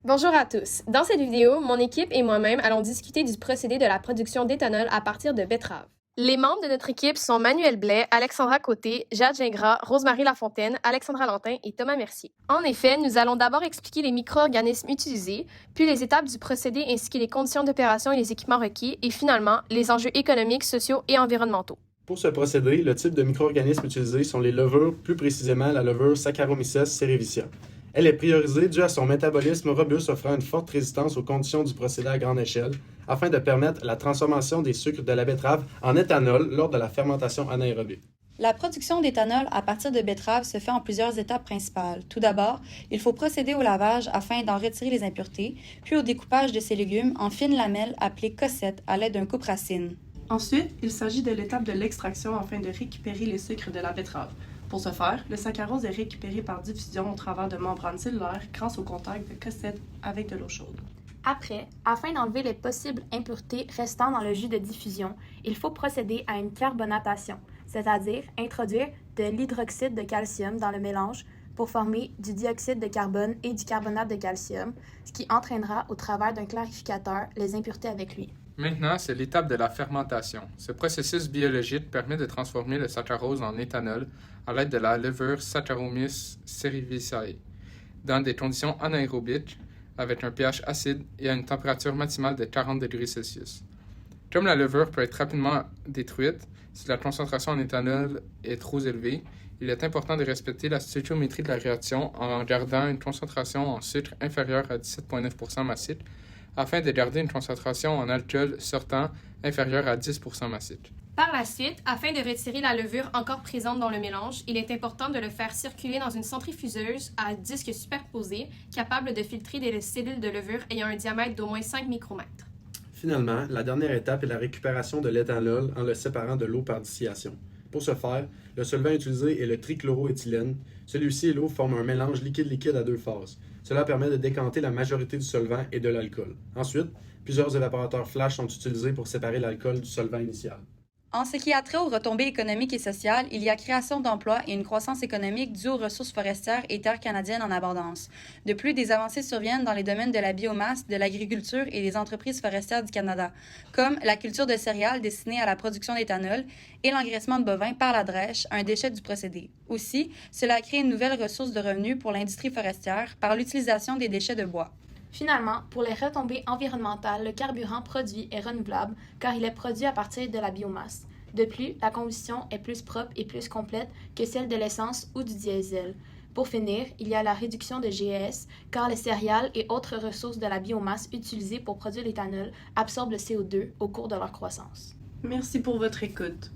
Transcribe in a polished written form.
Bonjour à tous. Dans cette vidéo, mon équipe et moi-même allons discuter du procédé de la production d'éthanol à partir de betteraves. Les membres de notre équipe sont Manuel Blais, Alexandra Côté, Jade Gingras, Rosemarie Lafontaine, Alexandra Lantin et Thomas Mercier. En effet, nous allons d'abord expliquer les micro-organismes utilisés, puis les étapes du procédé ainsi que les conditions d'opération et les équipements requis, et finalement, les enjeux économiques, sociaux et environnementaux. Pour ce procédé, le type de micro-organismes utilisés sont les levures, plus précisément la levure Saccharomyces cerevisiae. Elle est priorisée due à son métabolisme robuste offrant une forte résistance aux conditions du procédé à grande échelle, afin de permettre la transformation des sucres de la betterave en éthanol lors de la fermentation anaérobie. La production d'éthanol à partir de betteraves se fait en plusieurs étapes principales. Tout d'abord, il faut procéder au lavage afin d'en retirer les impuretés, puis au découpage de ces légumes en fines lamelles appelées cossettes à l'aide d'un coupe-racine. Ensuite, il s'agit de l'étape de l'extraction afin de récupérer les sucres de la betterave. Pour ce faire, le saccharose est récupéré par diffusion au travers de membranes cellulaires grâce au contact de cossettes avec de l'eau chaude. Après, afin d'enlever les possibles impuretés restant dans le jus de diffusion, il faut procéder à une carbonatation, c'est-à-dire introduire de l'hydroxyde de calcium dans le mélange pour former du dioxyde de carbone et du carbonate de calcium, ce qui entraînera au travers d'un clarificateur les impuretés avec lui. Maintenant, c'est l'étape de la fermentation. Ce processus biologique permet de transformer le saccharose en éthanol à l'aide de la levure Saccharomyces cerevisiae dans des conditions anaérobiques avec un pH acide et à une température maximale de 40 degrés Celsius. Comme la levure peut être rapidement détruite si la concentration en éthanol est trop élevée, il est important de respecter la stoichiométrie de la réaction en gardant une concentration en sucre inférieure à 17,9% massique afin de garder une concentration en alcool sortant inférieure à 10% massique. Par la suite, afin de retirer la levure encore présente dans le mélange, il est important de le faire circuler dans une centrifugeuse à disque superposé, capable de filtrer des cellules de levure ayant un diamètre d'au moins 5 micromètres. Finalement, la dernière étape est la récupération de l'éthanol en le séparant de l'eau par distillation. Pour ce faire, le solvant utilisé est le trichloroéthylène. Celui-ci et l'eau forment un mélange liquide-liquide à deux phases. Cela permet de décanter la majorité du solvant et de l'alcool. Ensuite, plusieurs évaporateurs flash sont utilisés pour séparer l'alcool du solvant initial. En ce qui a trait aux retombées économiques et sociales, il y a création d'emplois et une croissance économique due aux ressources forestières et terres canadiennes en abondance. De plus, des avancées surviennent dans les domaines de la biomasse, de l'agriculture et des entreprises forestières du Canada, comme la culture de céréales destinée à la production d'éthanol et l'engraissement de bovins par la drèche, un déchet du procédé. Aussi, cela a créé une nouvelle ressource de revenus pour l'industrie forestière par l'utilisation des déchets de bois. Finalement, pour les retombées environnementales, le carburant produit est renouvelable car il est produit à partir de la biomasse. De plus, la combustion est plus propre et plus complète que celle de l'essence ou du diesel. Pour finir, il y a la réduction de GES car les céréales et autres ressources de la biomasse utilisées pour produire l'éthanol absorbent le CO2 au cours de leur croissance. Merci pour votre écoute.